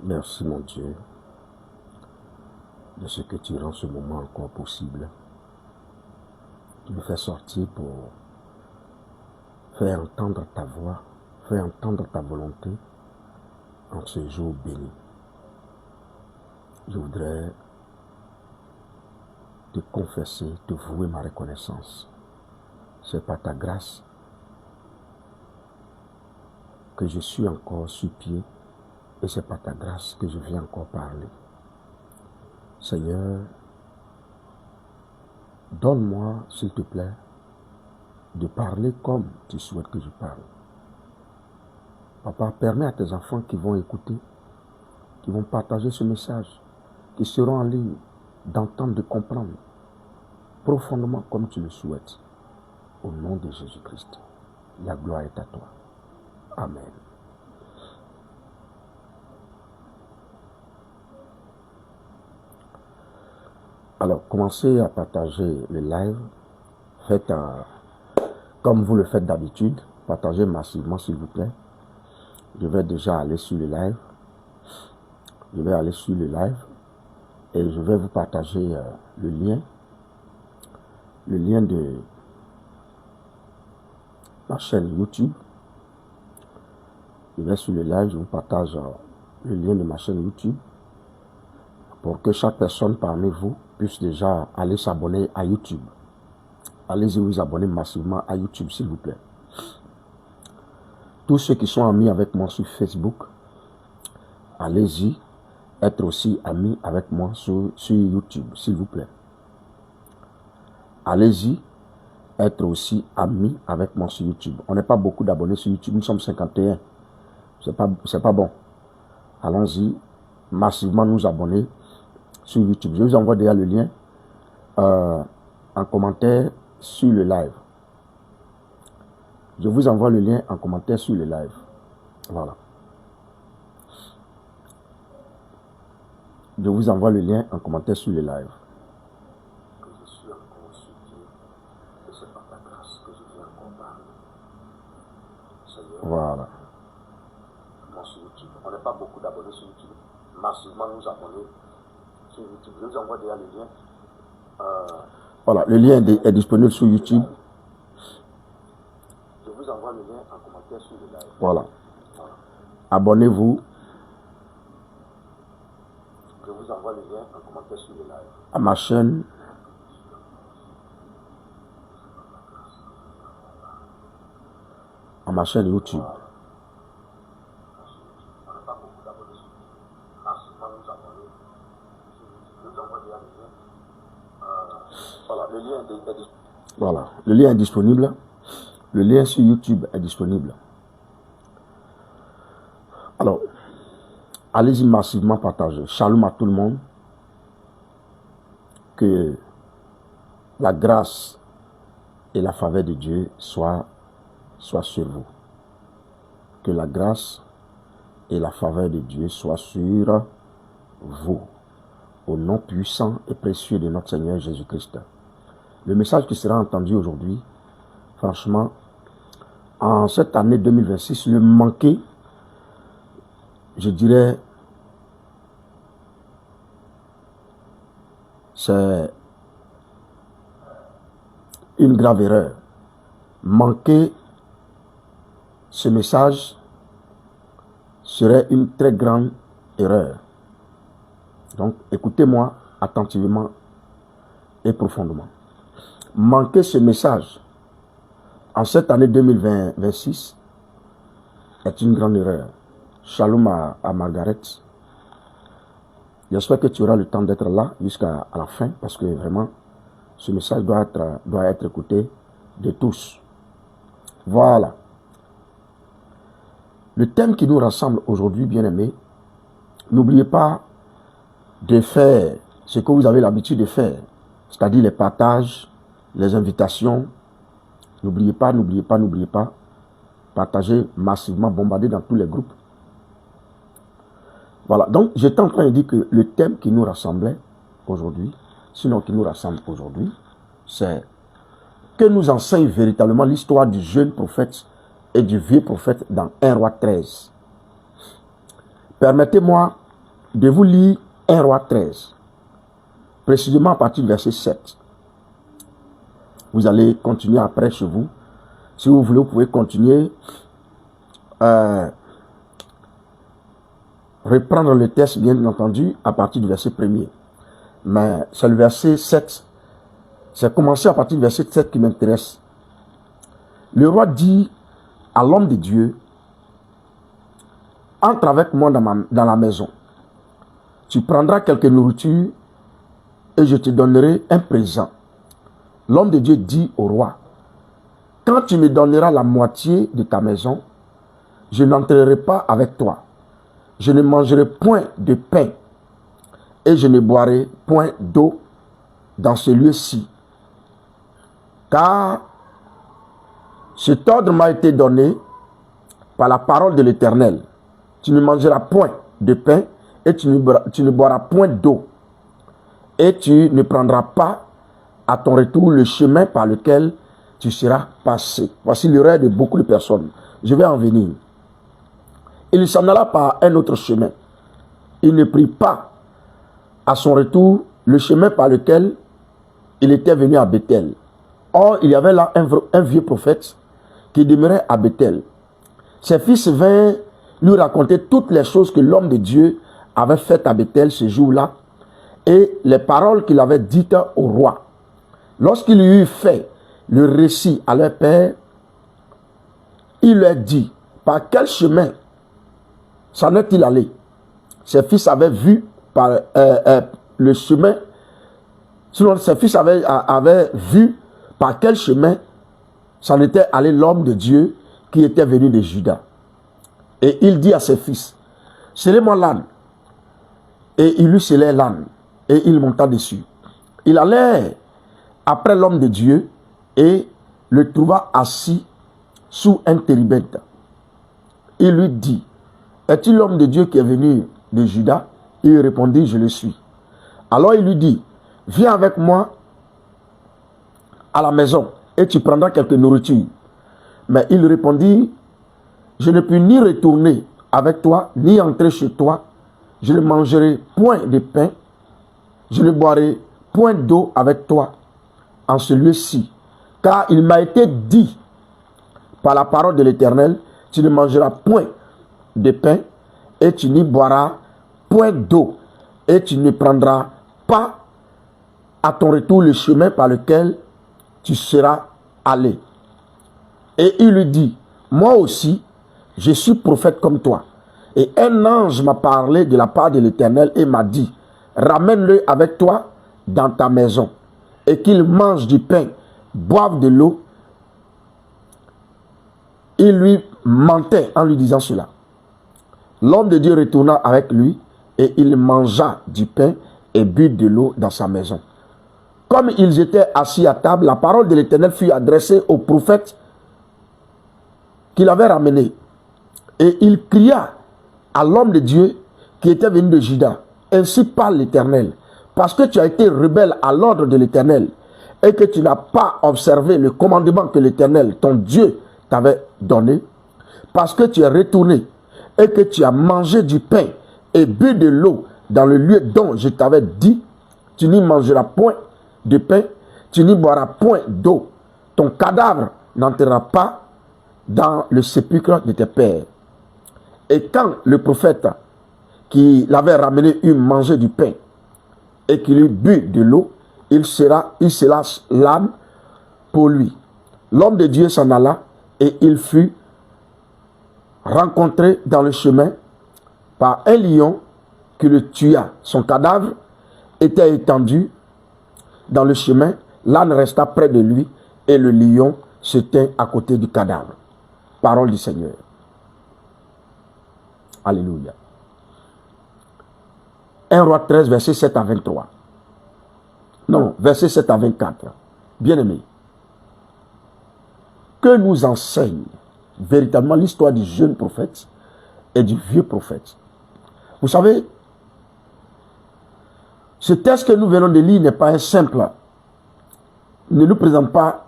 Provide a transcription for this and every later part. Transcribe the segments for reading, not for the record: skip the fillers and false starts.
Merci mon Dieu de ce que tu rends ce moment encore possible. Tu me fais sortir pour faire entendre ta voix, faire entendre ta volonté en ce jour béni. Je voudrais te confesser, te vouer ma reconnaissance. C'est par ta grâce que je suis encore sur pied et c'est par ta grâce que je viens encore parler. Seigneur, donne-moi, s'il te plaît, de parler comme tu souhaites que je parle. Papa, permets à tes enfants qui vont écouter, qui vont partager ce message, qui seront en ligne, d'entendre, de comprendre profondément comme tu le souhaites. Au nom de Jésus-Christ, la gloire est à toi. Amen. Alors, commencez à partager le live. Faites comme vous le faites d'habitude. Partagez massivement, s'il vous plaît. Je vais déjà aller sur le live. Je vais aller sur le live et je vais vous partager le lien de ma chaîne YouTube. Je vais sur le live, je vous partage le lien de ma chaîne YouTube pour que chaque personne parmi vous puisse déjà aller s'abonner à YouTube. Allez-y vous abonner massivement à YouTube, s'il vous plaît. Tous ceux qui sont amis avec moi sur Facebook, allez-y être aussi amis avec moi sur YouTube, s'il vous plaît. Allez-y être aussi amis avec moi sur YouTube. On n'est pas beaucoup d'abonnés sur YouTube, nous sommes 51. C'est pas bon. Allons-y, massivement nous abonner sur YouTube. Je vous envoie déjà le lien en commentaire sur le live. Je vous envoie le lien en commentaire sur le live. Voilà. Je vous envoie le lien en commentaire sur le live. Que je suis encore sur Dieu, et c'est par ta grâce que je viens encore parler. Voilà. Moi sur YouTube. On n'est pas beaucoup d'abonnés sur YouTube. Massivement nous abonner sur YouTube. Je vous envoie déjà le lien. Voilà, le lien est disponible sur YouTube. Je vous envoie le lien en commentaire sur le live. Voilà. Abonnez-vous. Je vous envoie le lien en commentaire sur le live. À ma chaîne. À ma chaîne YouTube. Voilà, le lien est disponible. Le lien sur YouTube est disponible. Alors, allez-y massivement partager. Shalom à tout le monde. Que la grâce et la faveur de Dieu soient sur vous. Que la grâce et la faveur de Dieu soient sur vous. Au nom puissant et précieux de notre Seigneur Jésus-Christ. Le message qui sera entendu aujourd'hui, franchement, en cette année 2026, le manquer, je dirais, c'est une grave erreur. Manquer ce message serait une très grande erreur. Donc, écoutez-moi attentivement et profondément. Manquer ce message en cette année 2026 est une grande erreur. Shalom à Margaret. J'espère que tu auras le temps d'être là jusqu'à la fin parce que vraiment, ce message doit être écouté de tous. Voilà. Le thème qui nous rassemble aujourd'hui, bien-aimés, n'oubliez pas de faire ce que vous avez l'habitude de faire, c'est-à-dire les partages, les invitations. N'oubliez pas, partagez massivement, bombardez dans tous les groupes. Voilà, donc j'étais en train de dire que le thème qui nous rassemblait aujourd'hui, c'est que nous enseigne véritablement l'histoire du jeune prophète et du vieux prophète dans 1 Roi 13. Permettez-moi de vous lire 1 Roi 13, précisément à partir du verset 7. Vous allez continuer après chez vous. Si vous voulez, vous pouvez continuer. Reprendre le texte, bien entendu, à partir du verset 1er. Mais c'est le verset 7. C'est commencé à partir du verset 7 qui m'intéresse. Le roi dit à l'homme de Dieu, entre avec moi dans la maison. Tu prendras quelque nourriture et je te donnerai un présent. L'homme de Dieu dit au roi, quand tu me donneras la moitié de ta maison, je n'entrerai pas avec toi. Je ne mangerai point de pain et je ne boirai point d'eau dans ce lieu-ci. Car cet ordre m'a été donné par la parole de l'Éternel. Tu ne mangeras point de pain et tu ne boiras point d'eau. Et tu ne prendras pas à ton retour le chemin par lequel tu seras passé. Voici l'erreur de beaucoup de personnes. Je vais en venir. Il s'en alla par un autre chemin. Il ne prit pas à son retour le chemin par lequel il était venu à Bethel. Or, il y avait là un vieux prophète qui demeurait à Bethel. Ses fils vinrent lui raconter toutes les choses que l'homme de Dieu avait faites à Bethel ce jour-là et les paroles qu'il avait dites au roi. Lorsqu'il eut fait le récit à leur père, il leur dit, par quel chemin s'en est-il allé? Ses fils avaient vu par le chemin, sinon ses fils avaient vu par quel chemin s'en était allé l'homme de Dieu qui était venu de Juda. Et il dit à ses fils, scellez-moi l'âne. Et il lui scellait l'âne. Et il monta dessus. Il allait après l'homme de Dieu et le trouva assis sous un téribinthe. Il lui dit, es-tu l'homme de Dieu qui est venu de Juda? Il répondit, je le suis. Alors il lui dit, viens avec moi à la maison et tu prendras quelque nourriture. Mais il répondit, je ne puis ni retourner avec toi, ni entrer chez toi. Je ne mangerai point de pain, je ne boirai point d'eau avec toi en ce lieu-ci. Car il m'a été dit par la parole de l'Éternel, tu ne mangeras point de pain et tu n'y boiras point d'eau et tu ne prendras pas à ton retour le chemin par lequel tu seras allé. Et il lui dit, moi aussi, je suis prophète comme toi. Et un ange m'a parlé de la part de l'Éternel et m'a dit, ramène-le avec toi dans ta maison et qu'il mange du pain, boive de l'eau. Il lui mentait en lui disant cela. L'homme de Dieu retourna avec lui et il mangea du pain et but de l'eau dans sa maison. Comme ils étaient assis à table, la parole de l'Éternel fut adressée au prophète qu'il avait ramené. Et il cria à l'homme de Dieu qui était venu de Juda. Ainsi parle l'Éternel. Parce que tu as été rebelle à l'ordre de l'Éternel et que tu n'as pas observé le commandement que l'Éternel, ton Dieu, t'avait donné. Parce que tu es retourné et que tu as mangé du pain et bu de l'eau dans le lieu dont je t'avais dit, tu n'y mangeras point de pain, tu n'y boiras point d'eau. Ton cadavre n'entrera pas dans le sépulcre de tes pères. Et quand le prophète qui l'avait ramené eut mangé du pain et qu'il eut bu de l'eau, il scella l'âne pour lui. L'homme de Dieu s'en alla et il fut rencontré dans le chemin par un lion qui le tua. Son cadavre était étendu dans le chemin. L'âne resta près de lui et le lion se tint à côté du cadavre. Parole du Seigneur. Alléluia. 1 Roi 13, verset 7 à 23. Non, verset 7 à 24. Bien-aimés, que nous enseigne véritablement l'histoire du jeune prophète et du vieux prophète. Vous savez, ce texte que nous venons de lire n'est pas un simple, ne nous présente pas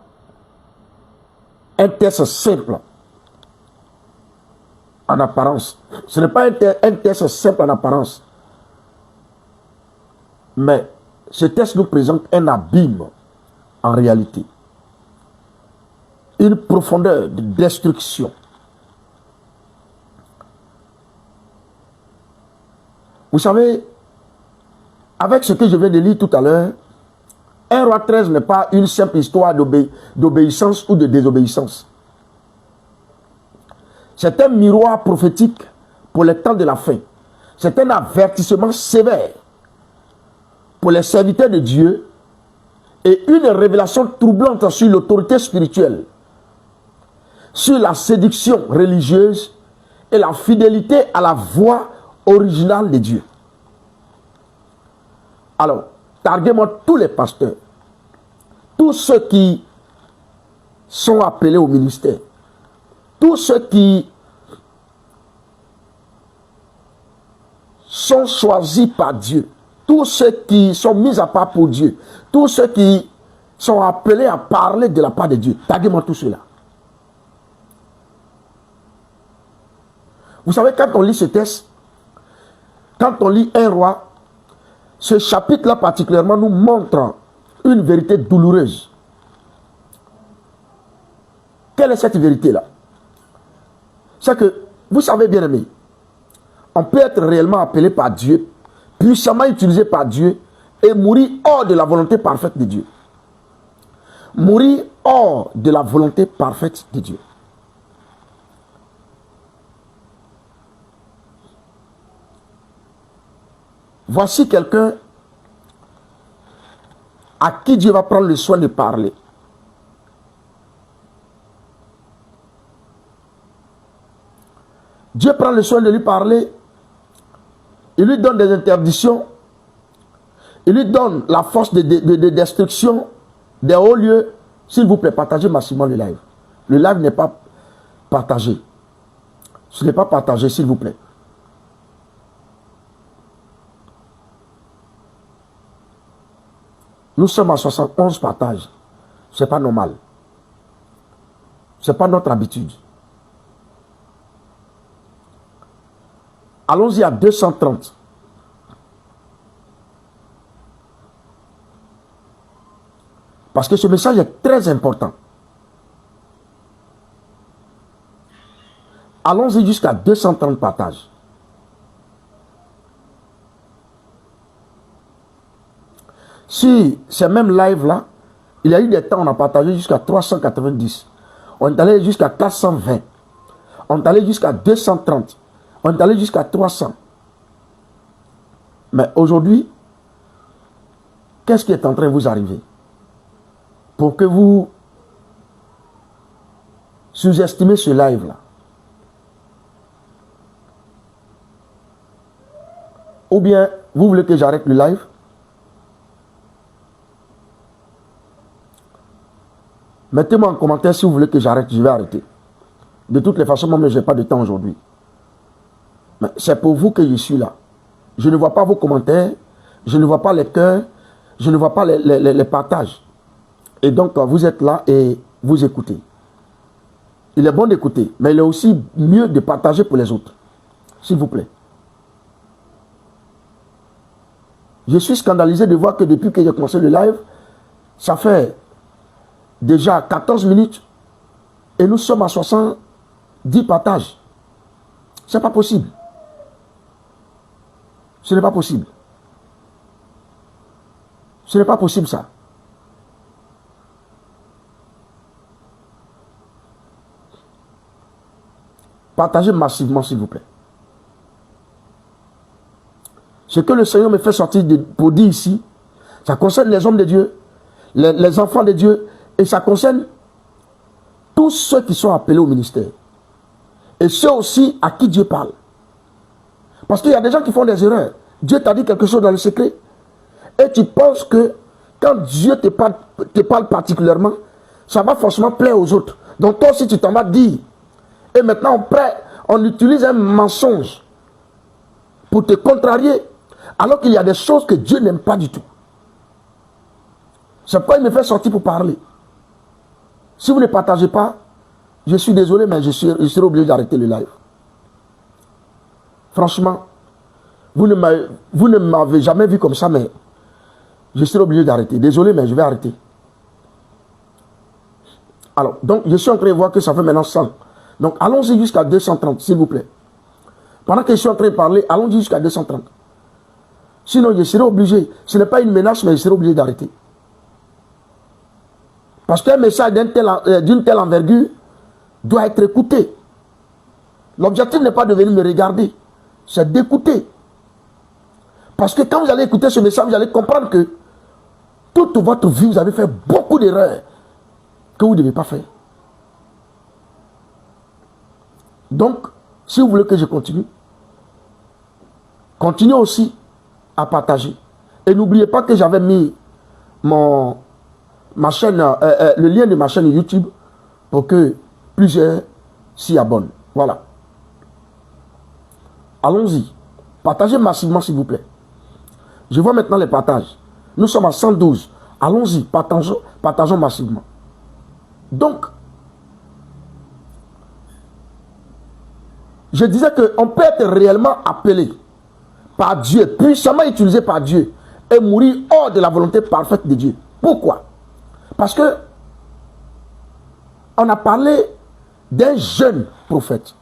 un texte simple en apparence. Ce n'est pas un texte simple en apparence. Mais ce texte nous présente un abîme en réalité. Une profondeur de destruction. Vous savez, avec ce que je viens de lire tout à l'heure, 1 Roi 13 n'est pas une simple histoire d'obéissance ou de désobéissance. C'est un miroir prophétique pour les temps de la fin. C'est un avertissement sévère pour les serviteurs de Dieu et une révélation troublante sur l'autorité spirituelle, sur la séduction religieuse et la fidélité à la voie originale de Dieu. Alors, targuez-moi tous les pasteurs, tous ceux qui sont appelés au ministère, tous ceux qui sont choisis par Dieu, tous ceux qui sont mis à part pour Dieu, tous ceux qui sont appelés à parler de la part de Dieu. Taguez-moi tout cela. Vous savez, quand on lit ce texte, quand on lit 1 Roi, ce chapitre-là particulièrement nous montre une vérité douloureuse. Quelle est cette vérité-là? C'est que, vous savez bien aimé, on peut être réellement appelé par Dieu, puissamment utilisé par Dieu, et mourir hors de la volonté parfaite de Dieu. Mourir hors de la volonté parfaite de Dieu. Voici quelqu'un à qui Dieu va prendre le soin de parler. Dieu prend le soin de lui parler. Il lui donne des interdictions. Il lui donne la force de destruction des hauts lieux. S'il vous plaît, partagez massivement le live. Le live n'est pas partagé. Ce n'est pas partagé, s'il vous plaît. Nous sommes à 71 partages. Ce n'est pas normal. Ce n'est pas notre habitude. Allons-y à 230. Parce que ce message est très important. Allons-y jusqu'à 230 partages. Si ces mêmes lives-là, il y a eu des temps où on a partagé jusqu'à 390. On est allé jusqu'à 420. On est allé jusqu'à 230. On est allé jusqu'à 300. Mais aujourd'hui, qu'est-ce qui est en train de vous arriver? Pour que vous sous-estimez ce live-là. Ou bien, vous voulez que j'arrête le live? Mettez-moi en commentaire si vous voulez que j'arrête, je vais arrêter. De toutes les façons, moi, je n'ai pas de temps aujourd'hui. Mais c'est pour vous que je suis là. Je ne vois pas vos commentaires, je ne vois pas les cœurs, je ne vois pas les partages. Et donc, vous êtes là et vous écoutez. Il est bon d'écouter, mais il est aussi mieux de partager pour les autres. S'il vous plaît. Je suis scandalisé de voir que depuis que j'ai commencé le live, ça fait déjà 14 minutes et nous sommes à 70 partages. Ce n'est pas possible. Ce n'est pas possible. Ce n'est pas possible ça. Partagez massivement s'il vous plaît. Ce que le Seigneur me fait sortir pour dire ici, ça concerne les hommes de Dieu, les enfants de Dieu, et ça concerne tous ceux qui sont appelés au ministère. Et ceux aussi à qui Dieu parle. Parce qu'il y a des gens qui font des erreurs. Dieu t'a dit quelque chose dans le secret. Et tu penses que quand Dieu te parle particulièrement, ça va forcément plaire aux autres. Donc toi aussi tu t'en vas dire. Et maintenant on utilise un mensonge pour te contrarier. Alors qu'il y a des choses que Dieu n'aime pas du tout. C'est pourquoi il me fait sortir pour parler. Si vous ne partagez pas, je suis désolé, mais je serai obligé d'arrêter le live. Franchement, vous ne m'avez jamais vu comme ça, mais je serai obligé d'arrêter. Désolé, mais je vais arrêter. Alors, donc, je suis en train de voir que ça fait maintenant 100. Donc, allons-y jusqu'à 230, s'il vous plaît. Pendant que je suis en train de parler, allons-y jusqu'à 230. Sinon, je serai obligé. Ce n'est pas une menace, mais je serai obligé d'arrêter. Parce qu'un message d'une telle envergure doit être écouté. L'objectif n'est pas de venir me regarder, c'est d'écouter. Parce que quand vous allez écouter ce message, vous allez comprendre que toute votre vie, vous avez fait beaucoup d'erreurs que vous ne devez pas faire. Donc, si vous voulez que je continue, continuez aussi à partager. Et n'oubliez pas que j'avais mis ma chaîne, le lien de ma chaîne YouTube pour que plusieurs s'y abonnent. Voilà. Allons-y. Partagez massivement, s'il vous plaît. Je vois maintenant les partages. Nous sommes à 112. Allons-y, partageons massivement. Donc, je disais qu'on peut être réellement appelé par Dieu, puissamment utilisé par Dieu, et mourir hors de la volonté parfaite de Dieu. Pourquoi? Parce que on a parlé d'un jeune prophète,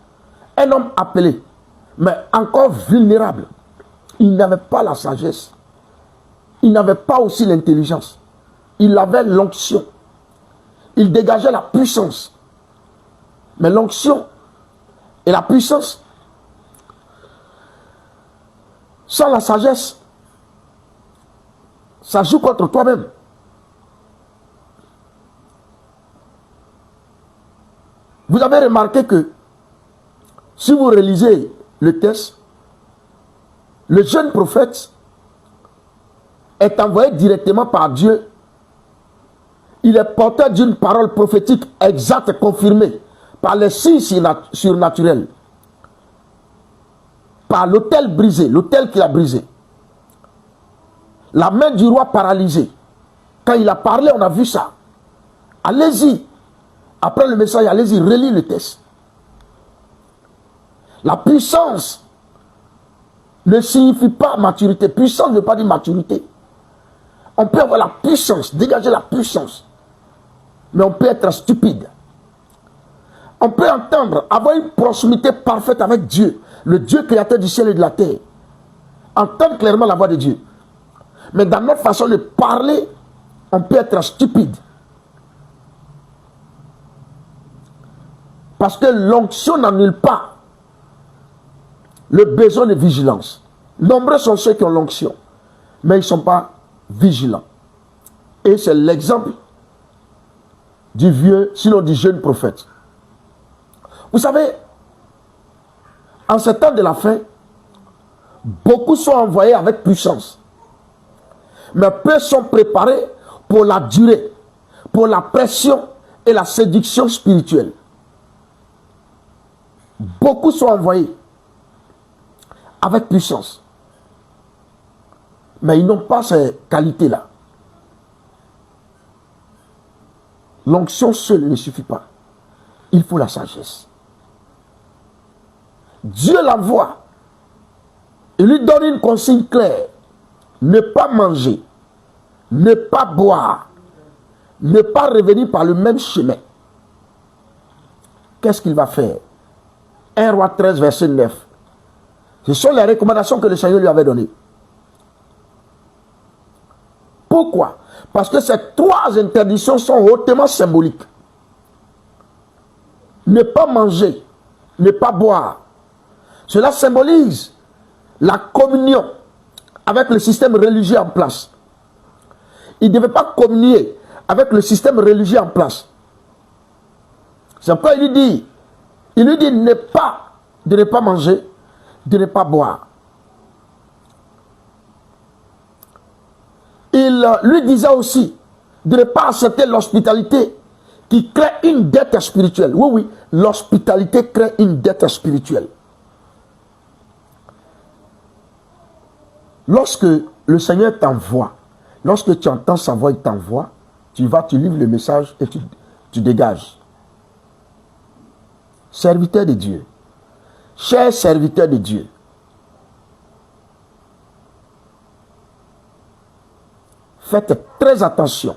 un homme appelé, mais encore vulnérable. Il n'avait pas la sagesse. Il n'avait pas aussi l'intelligence. Il avait l'onction. Il dégageait la puissance. Mais l'onction et la puissance, sans la sagesse, ça joue contre toi-même. Vous avez remarqué que si vous réalisez le test, le jeune prophète est envoyé directement par Dieu. Il est porteur d'une parole prophétique exacte, confirmée par les signes surnaturels, par l'autel brisé, l'autel qu'il a brisé, la main du roi paralysée. Quand il a parlé, on a vu ça. Allez-y, après le message, allez-y, relis le test. La puissance ne signifie pas maturité. Puissance ne veut pas dire maturité. On peut avoir la puissance, dégager la puissance, mais on peut être stupide. On peut entendre, avoir une proximité parfaite avec Dieu, le Dieu créateur du ciel et de la terre. Entendre clairement la voix de Dieu. Mais dans notre façon de parler, on peut être stupide. Parce que l'onction n'annule pas le besoin de vigilance. Nombreux sont ceux qui ont l'onction, mais ils ne sont pas vigilants. Et c'est l'exemple du vieux, sinon du jeune prophète. Vous savez, en ce temps de la fin, beaucoup sont envoyés avec puissance. Mais peu sont préparés pour la durée, pour la pression et la séduction spirituelle. Beaucoup sont envoyés avec puissance. Mais ils n'ont pas ces qualités-là. L'onction seule ne suffit pas. Il faut la sagesse. Dieu l'envoie. Il lui donne une consigne claire. Ne pas manger, ne pas boire, ne pas revenir par le même chemin. Qu'est-ce qu'il va faire? 1 Roi 13, verset 9. Ce sont les recommandations que le Seigneur lui avait données. Pourquoi? Parce que ces trois interdictions sont hautement symboliques. Ne pas manger, ne pas boire. Cela symbolise la communion avec le système religieux en place. Il ne devait pas communier avec le système religieux en place. C'est pourquoi il lui dit de ne pas manger, de ne pas boire. Il lui disait aussi de ne pas accepter l'hospitalité qui crée une dette spirituelle. Oui, oui, l'hospitalité crée une dette spirituelle. Lorsque le Seigneur t'envoie, lorsque tu entends sa voix, il t'envoie, tu vas, tu livres le message et tu dégages. Serviteur de Dieu, cher serviteur de Dieu, faites très attention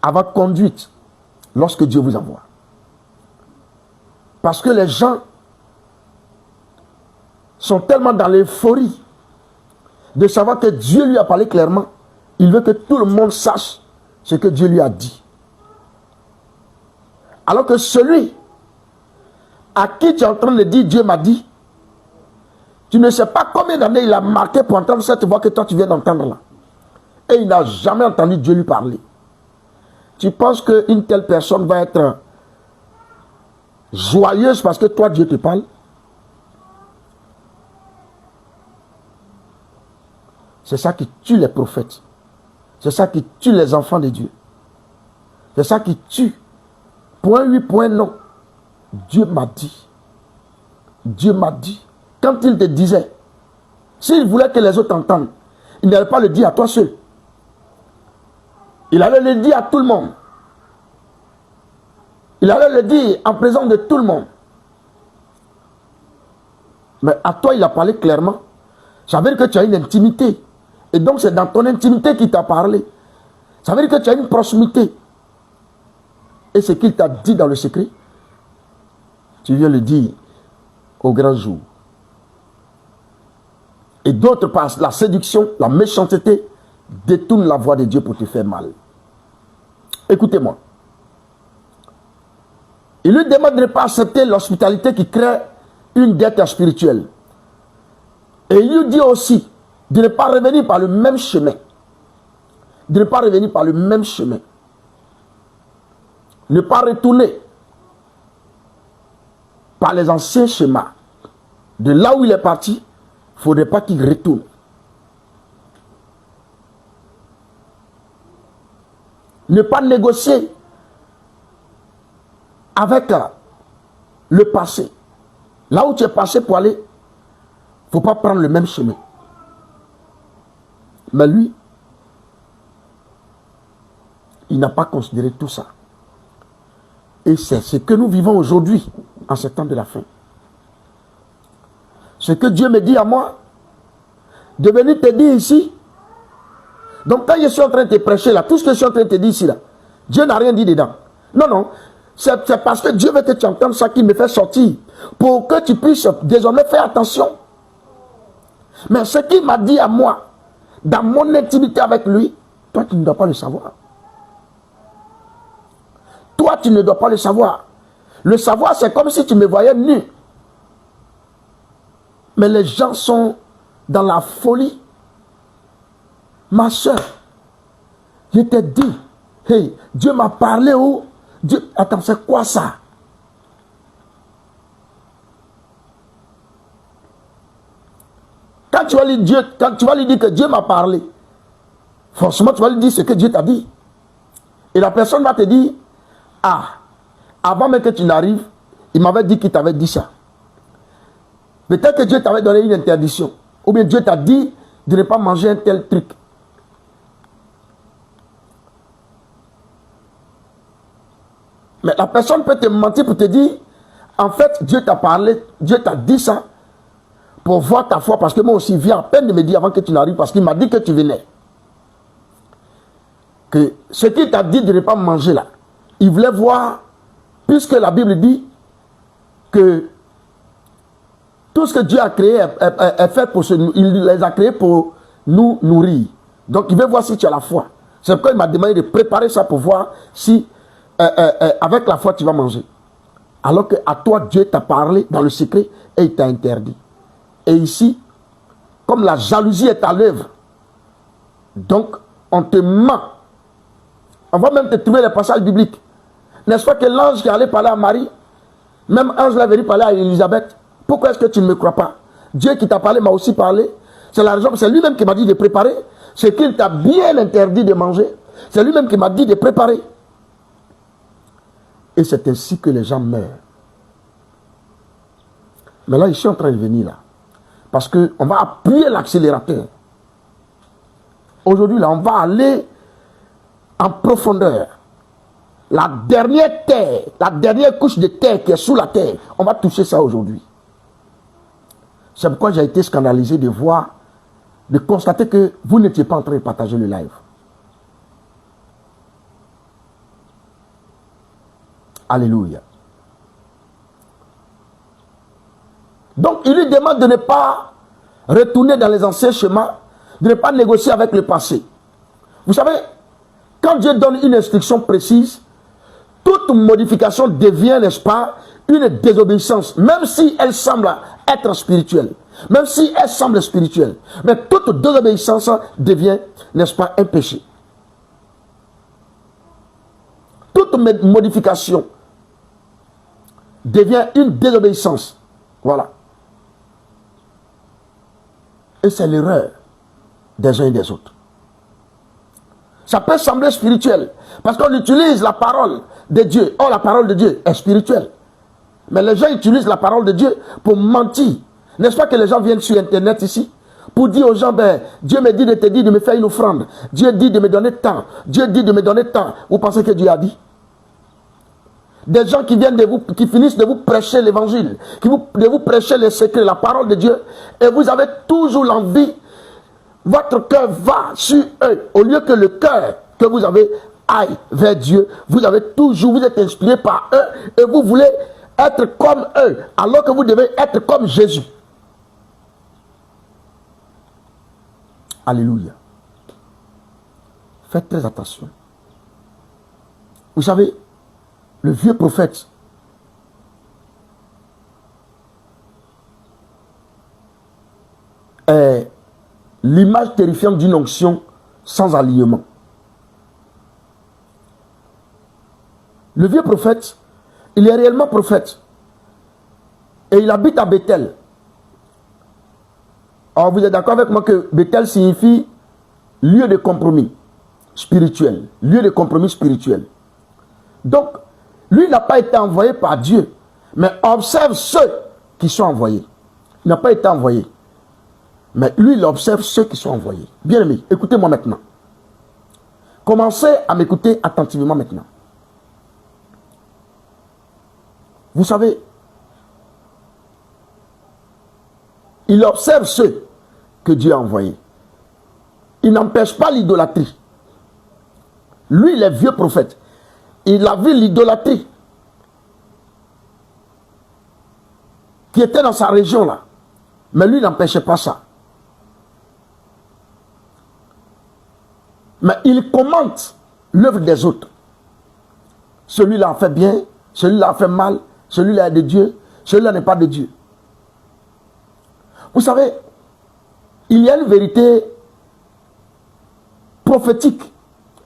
à votre conduite lorsque Dieu vous envoie. Parce que les gens sont tellement dans l'euphorie de savoir que Dieu lui a parlé clairement. Il veut que tout le monde sache ce que Dieu lui a dit. Alors que celui à qui tu es en train de dire Dieu m'a dit, tu ne sais pas combien d'années il a marqué pour entendre cette voix que toi tu viens d'entendre là. Et il n'a jamais entendu Dieu lui parler. Tu penses qu'une telle personne va être joyeuse parce que toi Dieu te parle? C'est ça qui tue les prophètes. C'est ça qui tue les enfants de Dieu. C'est ça qui tue. Point oui, point non. Dieu m'a dit. Dieu m'a dit. Quand il te disait, s'il voulait que les autres entendent, il n'allait pas le dire à toi seul. Il allait le dire à tout le monde. Il allait le dire en présence de tout le monde. Mais à toi, il a parlé clairement. Ça veut dire que tu as une intimité. Et donc, c'est dans ton intimité qu'il t'a parlé. Ça veut dire que tu as une proximité. Et ce qu'il t'a dit dans le secret, tu viens le dire au grand jour. Et d'autre part, la séduction, la méchanceté détourne la voix de Dieu pour te faire mal. Écoutez-moi. Il lui demande de ne pas accepter l'hospitalité qui crée une dette spirituelle. Et il lui dit aussi de ne pas revenir par le même chemin. De ne pas revenir par le même chemin. Ne pas retourner par les anciens schémas. De là où il est parti, il ne faudrait pas qu'il retourne. Ne pas négocier avec le passé. Là où tu es passé pour aller, il ne faut pas prendre le même chemin. Mais lui, il n'a pas considéré tout ça. Et c'est ce que nous vivons aujourd'hui, en ce temps de la fin. Ce que Dieu me dit à moi, de venir te dire ici. Donc quand je suis en train de te prêcher là, tout ce que je suis en train de te dire ici là, Dieu n'a rien dit dedans. Non, non. C'est parce que Dieu veut que tu entendes ça qu'il me fait sortir. Pour que tu puisses désormais faire attention. Mais ce qu'il m'a dit à moi, dans mon intimité avec lui, toi tu ne dois pas le savoir. Toi tu ne dois pas le savoir. Le savoir c'est comme si tu me voyais nu. Mais les gens sont dans la folie. Ma soeur, je t'ai dit, hey, Dieu m'a parlé où? Dieu, attends, c'est quoi ça? Quand tu vas lui dire que Dieu m'a parlé, forcément tu vas lui dire ce que Dieu t'a dit. Et la personne va te dire, ah, avant même que tu n'arrives, il m'avait dit qu'il t'avait dit ça. Peut-être que Dieu t'avait donné une interdiction. Ou bien Dieu t'a dit de ne pas manger un tel truc. Mais la personne peut te mentir pour te dire, en fait, Dieu t'a parlé, Dieu t'a dit ça pour voir ta foi. Parce que moi aussi, il vient à peine de me dire avant que tu n'arrives, parce qu'il m'a dit que tu venais. Que ce qu'il t'a dit de ne pas manger là, il voulait voir, puisque la Bible dit que tout ce que Dieu a créé est fait pour il les a créés pour nous nourrir. Donc il veut voir si tu as la foi. C'est pourquoi il m'a demandé de préparer ça pour voir si avec la foi tu vas manger. Alors qu'à toi Dieu t'a parlé dans le secret et il t'a interdit. Et ici, comme la jalousie est à l'œuvre, donc on te ment. On va même te trouver les passages bibliques. N'est-ce pas que l'ange qui allait parler à Marie, même ange l'a venu parler à Élisabeth. Pourquoi est-ce que tu ne me crois pas? Dieu qui t'a parlé m'a aussi parlé. C'est la raison, c'est lui-même qui m'a dit de préparer. Ce qu'il t'a bien interdit de manger, c'est lui-même qui m'a dit de préparer. Et c'est ainsi que les gens meurent. Mais là, je suis en train de venir là. Parce qu'on va appuyer l'accélérateur. Aujourd'hui, là, on va aller en profondeur. La dernière terre, la dernière couche de terre qui est sous la terre, on va toucher ça aujourd'hui. C'est pourquoi j'ai été scandalisé de voir de constater que vous n'étiez pas en train de partager le live. Alléluia. Donc, il lui demande de ne pas retourner dans les anciens chemins, de ne pas négocier avec le passé. Vous savez, quand Dieu donne une instruction précise, toute modification devient, n'est-ce pas, une désobéissance, même si elle semble être spirituelle, même si elle semble spirituelle. Mais toute désobéissance devient, n'est-ce pas, un péché. Toute modification devient une désobéissance. Voilà. Et c'est l'erreur des uns et des autres. Ça peut sembler spirituel, parce qu'on utilise la parole de Dieu. Oh, la parole de Dieu est spirituelle. Mais les gens utilisent la parole de Dieu pour mentir. N'est-ce pas que les gens viennent sur Internet ici pour dire aux gens, ben, Dieu me dit de te dire de me faire une offrande. Dieu dit de me donner tant. Dieu dit de me donner tant. Vous pensez que Dieu a dit? Des gens qui viennent de vous, qui finissent de vous prêcher l'évangile, de vous prêcher les secrets, la parole de Dieu, et vous avez toujours l'envie, votre cœur va sur eux, au lieu que le cœur que vous avez aille vers Dieu, vous êtes inspiré par eux, et vous voulez être comme eux, alors que vous devez être comme Jésus. Alléluia. Faites très attention. Vous savez, le vieux prophète est l'image terrifiante d'une onction sans alignement. Le vieux prophète, il est réellement prophète. Et il habite à Bethel. Alors vous êtes d'accord avec moi que Bethel signifie lieu de compromis spirituel. Lieu de compromis spirituel. Donc, lui n'a pas été envoyé par Dieu. Mais observe ceux qui sont envoyés. Il n'a pas été envoyé. Mais lui, il observe ceux qui sont envoyés. Bien aimé, écoutez-moi maintenant. Commencez à m'écouter attentivement maintenant. Vous savez, il observe ceux que Dieu a envoyés. Il n'empêche pas l'idolâtrie. Lui, les vieux prophètes, il a vu l'idolâtrie qui était dans sa région là. Mais lui, il n'empêchait pas ça. Mais il commente l'œuvre des autres. Celui-là a fait bien, celui-là a fait mal, celui-là est de Dieu, celui-là n'est pas de Dieu. Vous savez, il y a une vérité prophétique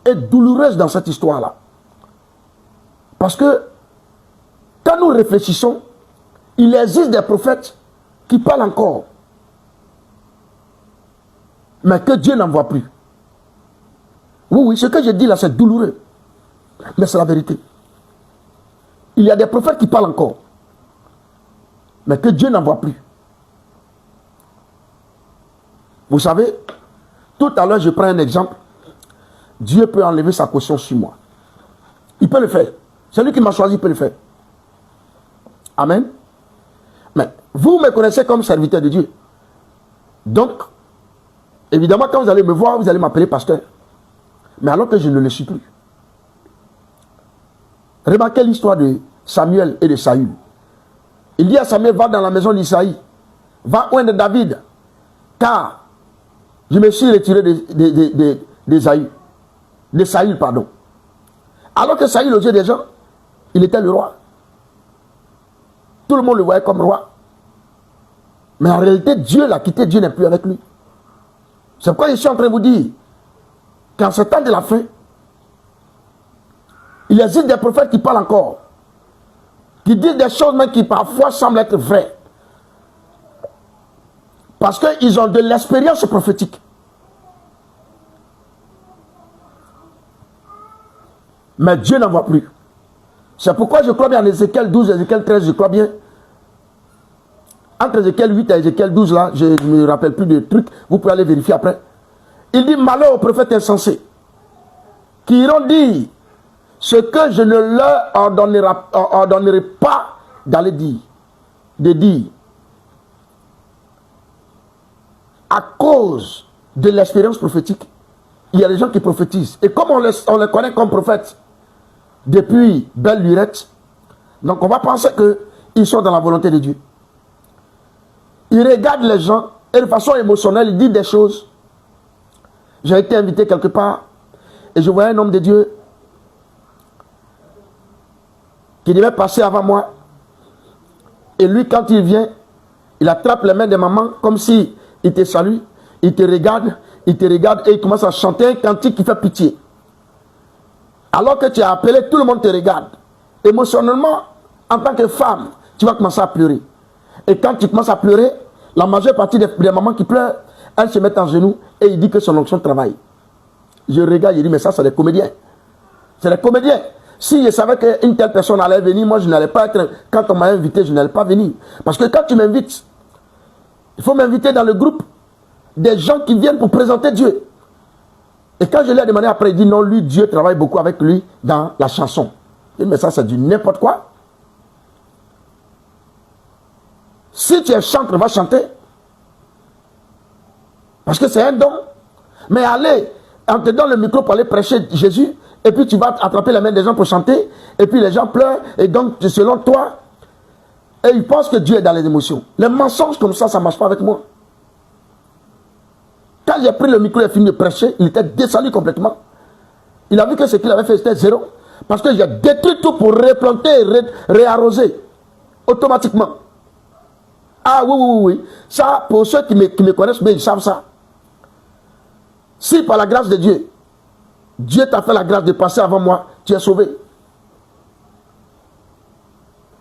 et douloureuse dans cette histoire-là. Parce que quand nous réfléchissons, il existe des prophètes qui parlent encore, mais que Dieu n'envoie plus. Oui, oui, ce que je dis là, c'est douloureux, mais c'est la vérité. Il y a des prophètes qui parlent encore, mais que Dieu n'envoie plus. Vous savez, tout à l'heure, je prends un exemple. Dieu peut enlever sa caution sur moi. Il peut le faire. Celui qui m'a choisi peut le faire. Amen. Mais vous me connaissez comme serviteur de Dieu. Donc, évidemment, quand vous allez me voir, vous allez m'appeler pasteur. Mais alors que je ne le suis plus. Remarquez l'histoire de Samuel et de Saül. Il dit à Samuel, va dans la maison d'Isaïe. Va oindre David. Car je me suis retiré de Saül, pardon. Alors que Saül, aux yeux des gens, il était le roi. Tout le monde le voyait comme roi. Mais en réalité, Dieu l'a quitté, Dieu n'est plus avec lui. C'est pourquoi je suis en train de vous dire qu'en ce temps de la fin, il existe des prophètes qui parlent encore, qui disent des choses même qui parfois semblent être vraies. Parce qu'ils ont de l'expérience prophétique. Mais Dieu n'en voit plus. C'est pourquoi je crois bien en Ézéchiel 12, Ézéchiel 13, je crois bien. Entre Ézéchiel 8 et Ézéchiel 12, là, je ne me rappelle plus de trucs, vous pouvez aller vérifier après. Il dit, malheur aux prophètes insensés, qui iront dire ce que je ne leur ordonnerai pas d'aller dire, de dire. À cause de l'expérience prophétique, il y a des gens qui prophétisent. Et comme on les connaît comme prophètes depuis belle lurette, donc on va penser qu'ils sont dans la volonté de Dieu. Ils regardent les gens et de façon émotionnelle, ils disent des choses. J'ai été invité quelque part et je voyais un homme de Dieu qui devait passer avant moi. Et lui, quand il vient, il attrape les mains de maman comme si il te salue, il te regarde et il commence à chanter un cantique qui fait pitié. Alors que tu as appelé, tout le monde te regarde. Émotionnellement, en tant que femme, tu vas commencer à pleurer. Et quand tu commences à pleurer, la majeure partie des mamans qui pleurent, elles se mettent en genoux et il dit que son onction travaille. Je regarde, je dis, mais ça, c'est des comédiens. C'est des comédiens. Si je savais qu'une telle personne allait venir, moi, je n'allais pas être... Quand on m'a invité, je n'allais pas venir. Parce que quand tu m'invites, il faut m'inviter dans le groupe des gens qui viennent pour présenter Dieu. Et quand je lui ai demandé après, il dit, non, lui, Dieu travaille beaucoup avec lui dans la chanson. Je dis, mais ça, c'est du n'importe quoi. Si tu es chanteur, va chanter. Parce que c'est un don. Mais allez, on te donne le micro pour aller prêcher Jésus, et puis tu vas attraper la main des gens pour chanter, et puis les gens pleurent, et donc selon toi, et ils pensent que Dieu est dans les émotions. Les mensonges comme ça ne marche pas avec moi. Quand j'ai pris le micro et fini de prêcher, il était descendu complètement. Il a vu que ce qu'il avait fait, c'était zéro. Parce que j'ai détruit tout pour replanter et réarroser. Automatiquement. Ah oui. Ça, pour ceux qui me connaissent, mais ils savent ça. Si par la grâce de Dieu, Dieu t'a fait la grâce de passer avant moi, tu es sauvé.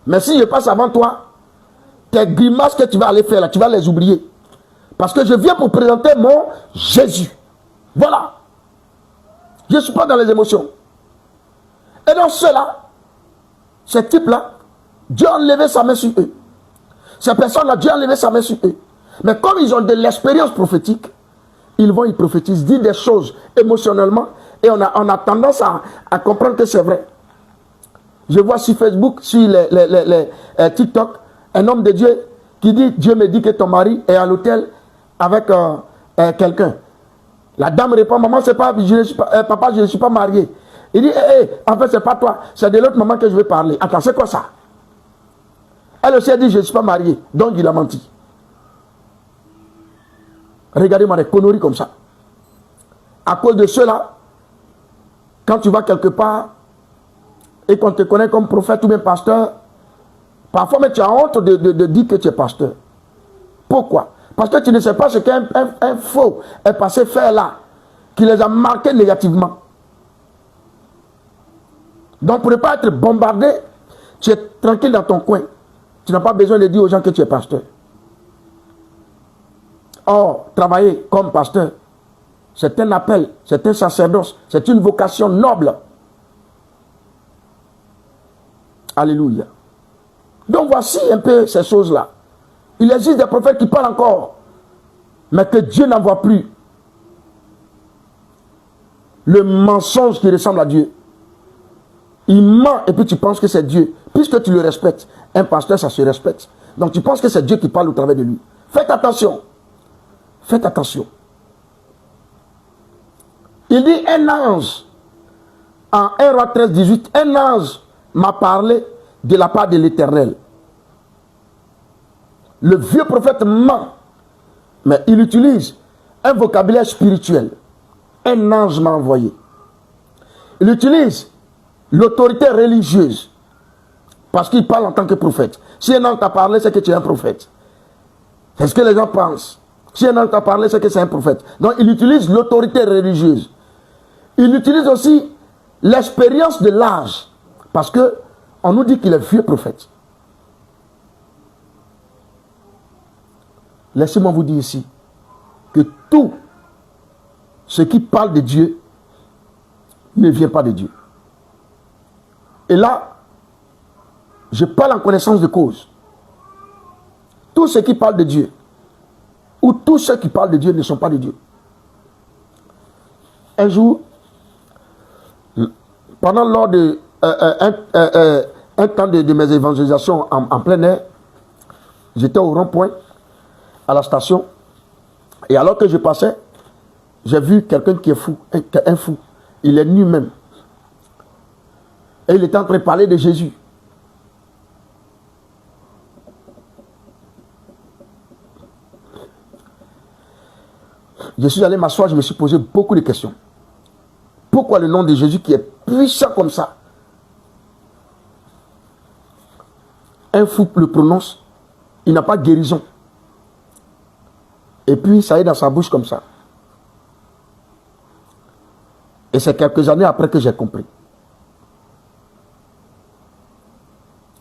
Mais si je passe avant toi, tes grimaces que tu vas aller faire là, tu vas les oublier. Parce que je viens pour présenter mon Jésus. Voilà. Je ne suis pas dans les émotions. Et dans ceux-là, ces types-là, Dieu a enlevé sa main sur eux. Ces personnes-là, Dieu a enlevé sa main sur eux. Mais comme ils ont de l'expérience prophétique, ils prophétisent, disent des choses émotionnellement, et on a tendance à comprendre que c'est vrai. Je vois sur Facebook, sur les TikTok, un homme de Dieu qui dit, Dieu me dit que ton mari est à l'hôtel avec quelqu'un. La dame répond, maman, c'est pas, papa, je ne suis pas marié. Il dit, en fait, c'est pas toi, c'est de l'autre maman que je vais parler. Attends, c'est quoi ça? Elle aussi a dit, je ne suis pas marié. Donc, il a menti. Regardez-moi des conneries comme ça. À cause de cela, quand tu vas quelque part et qu'on te connaît comme prophète ou bien pasteur, parfois mais tu as honte de dire que tu es pasteur. Pourquoi? Parce que tu ne sais pas ce qu'un faux est passé faire là, qui les a marqués négativement. Donc pour ne pas être bombardé, tu es tranquille dans ton coin. Tu n'as pas besoin de dire aux gens que tu es pasteur. Or, travailler comme pasteur, c'est un appel, c'est un sacerdoce, c'est une vocation noble. Alléluia. Donc voici un peu ces choses-là. Il existe des prophètes qui parlent encore, mais que Dieu n'envoie plus. Le mensonge qui ressemble à Dieu. Il ment et puis tu penses que c'est Dieu. Puisque tu le respectes, un pasteur, ça se respecte. Donc tu penses que c'est Dieu qui parle au travers de lui. Faites attention. Faites attention. Il dit un ange, en 1 Roi 13, 18, un ange m'a parlé de la part de l'Éternel. Le vieux prophète ment, mais il utilise un vocabulaire spirituel. Un ange m'a envoyé. Il utilise l'autorité religieuse, parce qu'il parle en tant que prophète. Si un ange t'a parlé, c'est que tu es un prophète. C'est ce que les gens pensent. Si un ange t'a parlé, c'est que c'est un prophète. Donc il utilise l'autorité religieuse. Il utilise aussi l'expérience de l'âge, parce que on nous dit qu'il est vieux prophète. Laissez-moi vous dire ici que tout ce qui parle de Dieu ne vient pas de Dieu. Et là, je parle en connaissance de cause. Tout ce qui parle de Dieu, ou tous ceux qui parlent de Dieu ne sont pas de Dieu. Un jour, lors de un temps de mes évangélisations en plein air, j'étais au rond-point, à la station, et alors que je passais, J'ai vu quelqu'un qui est fou, un fou. Il est nu même. Et il était en train de parler de Jésus. Je suis allé m'asseoir, je me suis posé beaucoup de questions. Pourquoi le nom de Jésus qui est puissant comme ça, un fou le prononce, il n'a pas de guérison. Et puis ça est dans sa bouche comme ça. Et c'est quelques années après que j'ai compris.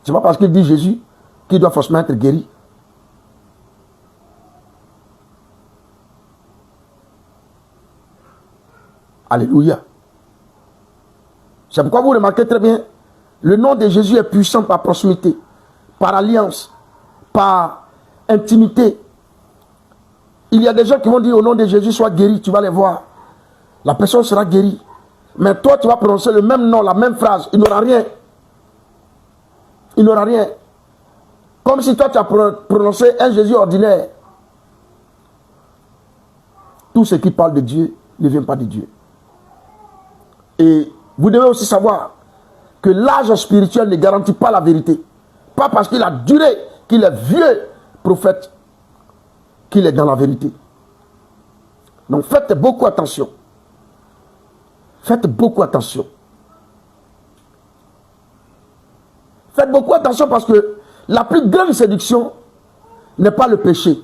C'est pas parce qu'il dit Jésus qu'il doit forcément être guéri. Alléluia. C'est pourquoi vous remarquez très bien, le nom de Jésus est puissant par proximité, par alliance, par intimité. Il y a des gens qui vont dire au nom de Jésus, sois guéri, tu vas les voir. La personne sera guérie. Mais toi, tu vas prononcer le même nom, la même phrase. Il n'aura rien. Il n'aura rien. Comme si toi, tu as prononcé un Jésus ordinaire. Tout ce qui parle de Dieu ne vient pas de Dieu. Et vous devez aussi savoir que l'âge spirituel ne garantit pas la vérité. Pas parce qu'il a duré, qu'il est vieux prophète, qu'il est dans la vérité. Donc faites beaucoup attention. Faites beaucoup attention. Faites beaucoup attention parce que la plus grande séduction n'est pas le péché.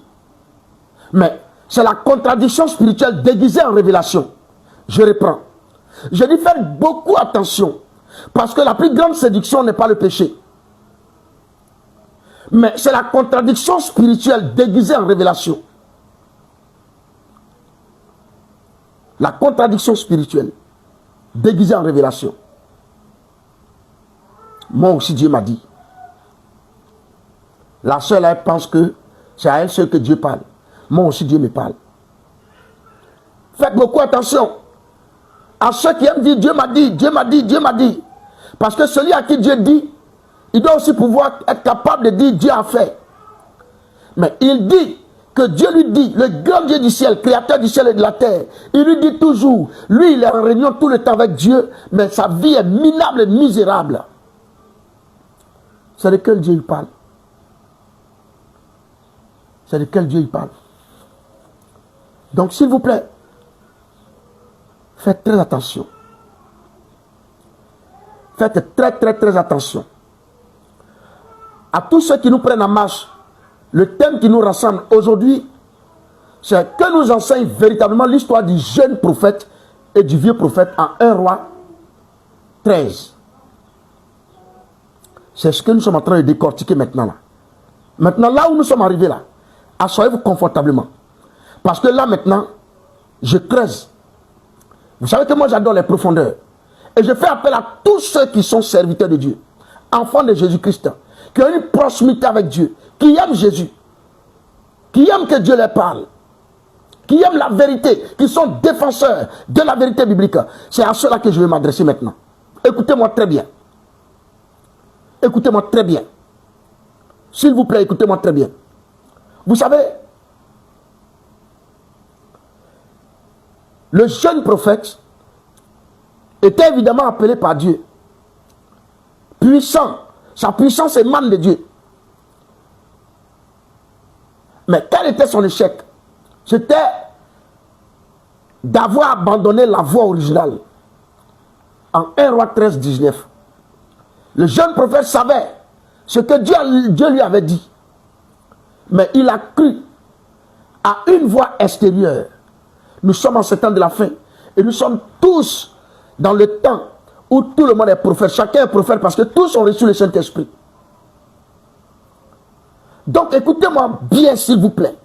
Mais c'est la contradiction spirituelle déguisée en révélation. Je reprends. Je dis faites beaucoup attention. Parce que la plus grande séduction n'est pas le péché. Mais c'est la contradiction spirituelle déguisée en révélation. La contradiction spirituelle déguisée en révélation. Moi aussi Dieu m'a dit. La seule elle pense que c'est à elle seule que Dieu parle. Moi aussi Dieu me parle. Faites beaucoup attention à ceux qui aiment dire Dieu m'a dit, Dieu m'a dit, Dieu m'a dit. Parce que celui à qui Dieu dit, il doit aussi pouvoir être capable de dire Dieu a fait. Mais il dit que Dieu lui dit, le grand Dieu du ciel, créateur du ciel et de la terre, il lui dit toujours, lui il est en réunion tout le temps avec Dieu, mais sa vie est minable et misérable. C'est de quel Dieu il parle? C'est de quel Dieu il parle? Donc s'il vous plaît, faites très attention. Faites très attention. À tous ceux qui nous prennent en marche, le thème qui nous rassemble aujourd'hui, c'est que nous enseigne véritablement l'histoire du jeune prophète et du vieux prophète en 1 Roi 13. C'est ce que nous sommes en train de décortiquer maintenant là. Maintenant, là où nous sommes arrivés là, asseyez-vous confortablement. Parce que là maintenant, je creuse. Vous savez que moi j'adore les profondeurs. Et je fais appel à tous ceux qui sont serviteurs de Dieu, enfants de Jésus-Christ, qui ont une proximité avec Dieu, qui aiment Jésus, qui aiment que Dieu leur parle, qui aiment la vérité, qui sont défenseurs de la vérité biblique. C'est à ceux-là que je vais m'adresser maintenant. Écoutez-moi très bien. Écoutez-moi très bien. S'il vous plaît, écoutez-moi très bien. Vous savez, le jeune prophète était évidemment appelé par Dieu. Puissant. Sa puissance émane de Dieu. Mais quel était son échec? C'était d'avoir abandonné la voie originale. En 1 Roi 13, 19. Le jeune prophète savait ce que Dieu lui avait dit. Mais il a cru à une voie extérieure. Nous sommes en ce temps de la fin. Et nous sommes tous dans le temps où tout le monde est prophète. Chacun est prophète parce que tous ont reçu le Saint-Esprit. Donc écoutez-moi bien s'il vous plaît.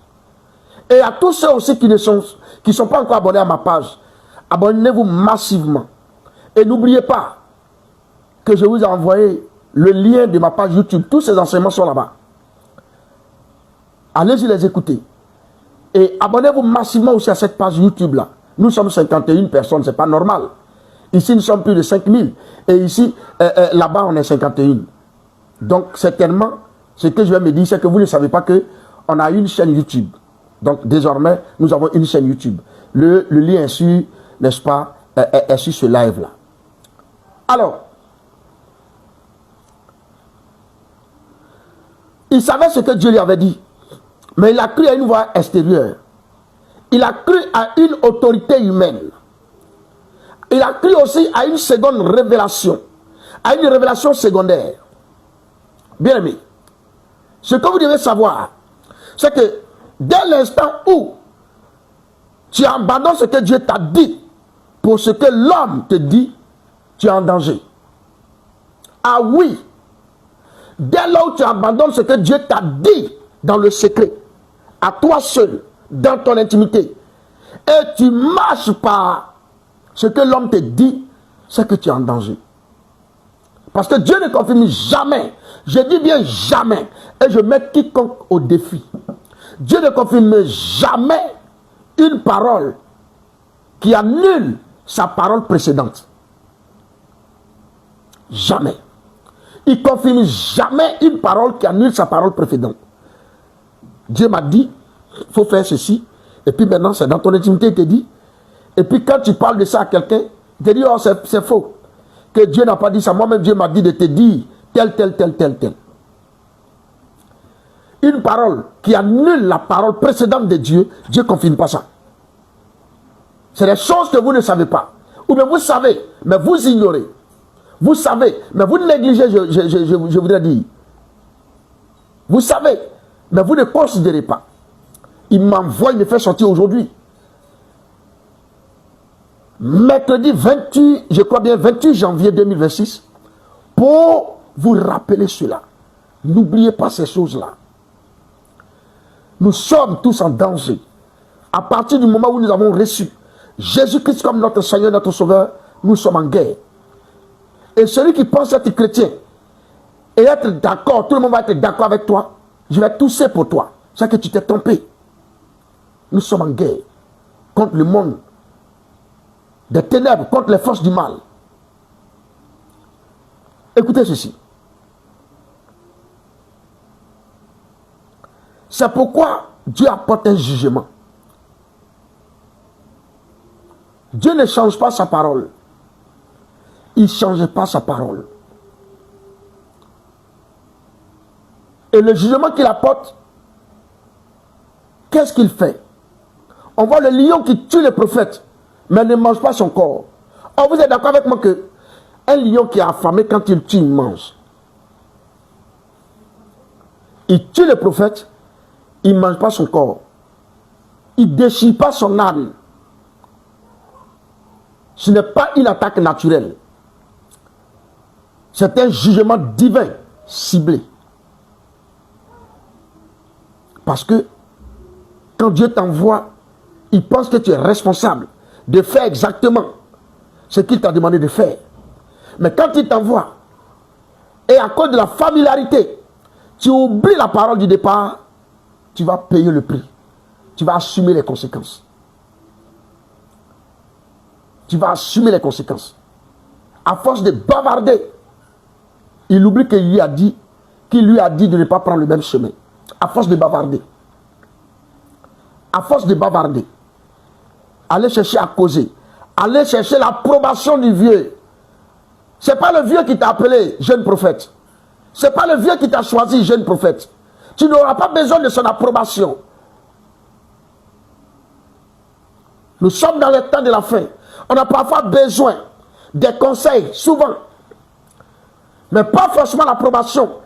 Et à tous ceux aussi qui ne sont pas encore abonnés à ma page, abonnez-vous massivement. Et n'oubliez pas que je vous ai envoyé le lien de ma page YouTube. Tous ces enseignements sont là-bas. Allez-y les écouter. Et abonnez-vous massivement aussi à cette page YouTube là. Nous sommes 51 personnes, c'est pas normal. Ici nous sommes plus de 5000. Et ici, là-bas on est 51. Donc certainement, ce que je vais me dire, c'est que vous ne savez pas qu'on a une chaîne YouTube. Donc désormais, nous avons une chaîne YouTube. le lien est sur, n'est-ce pas, est sur ce live-là. Alors, il savait ce que Dieu lui avait dit, mais il a cru à une voix extérieure. Il a cru à une autorité humaine. Il a cru aussi à une seconde révélation, à une révélation secondaire. Bien aimé, ce que vous devez savoir, c'est que dès l'instant où tu abandonnes ce que Dieu t'a dit pour ce que l'homme te dit, tu es en danger. Ah oui, dès là où tu abandonnes ce que Dieu t'a dit dans le secret, à toi seul, dans ton intimité, et tu marches par ce que l'homme te dit, c'est que tu es en danger. Parce que Dieu ne confirme jamais, je dis bien jamais, et je mets quiconque au défi. Dieu ne confirme jamais une parole qui annule sa parole précédente. Jamais. Il ne confirme jamais une parole qui annule sa parole précédente. Dieu m'a dit, il faut faire ceci, et puis maintenant c'est dans ton intimité, il te dit, et puis quand tu parles de ça à quelqu'un, il te dit, oh c'est faux, que Dieu n'a pas dit ça, moi-même Dieu m'a dit de te dire tel. Une parole qui annule la parole précédente de Dieu, Dieu ne confirme pas ça. C'est des choses que vous ne savez pas. Ou bien vous savez, mais vous ignorez. Vous savez, mais vous négligez, je voudrais dire. Vous savez, mais vous ne considérez pas. Il m'envoie, il me fait sortir aujourd'hui. Mercredi 28, je crois bien 28 janvier 2026, pour vous rappeler cela. N'oubliez pas ces choses-là. Nous sommes tous en danger. À partir du moment où nous avons reçu Jésus-Christ comme notre Seigneur, notre Sauveur, nous sommes en guerre. Et celui qui pense être chrétien et être d'accord, tout le monde va être d'accord avec toi, je vais tousser pour toi. C'est que tu t'es trompé. Nous sommes en guerre contre le monde des ténèbres, contre les forces du mal. Écoutez ceci. C'est pourquoi Dieu apporte un jugement. Dieu ne change pas sa parole. Il ne change pas sa parole. Et le jugement qu'il apporte, qu'est-ce qu'il fait? On voit le lion qui tue le prophète, mais ne mange pas son corps. Or, vous êtes d'accord avec moi que un lion qui est affamé, quand il tue, il mange. Il tue le prophète, il ne mange pas son corps. Il ne déchire pas son âme. Ce n'est pas une attaque naturelle. C'est un jugement divin, ciblé. Parce que quand Dieu t'envoie, il pense que tu es responsable de faire exactement ce qu'il t'a demandé de faire. Mais quand il t'envoie, et à cause de la familiarité, tu oublies la parole du départ, tu vas payer le prix. Tu vas assumer les conséquences. Tu vas assumer les conséquences. À force de bavarder, il oublie qu'il lui a dit de ne pas prendre le même chemin. À force de bavarder. À force de bavarder. Allez chercher à causer. Allez chercher l'approbation du vieux. Ce n'est pas le vieux qui t'a appelé jeune prophète. Ce n'est pas le vieux qui t'a choisi jeune prophète. Tu n'auras pas besoin de son approbation. Nous sommes dans le temps de la fin. On a parfois besoin des conseils, souvent. Mais pas forcément l'approbation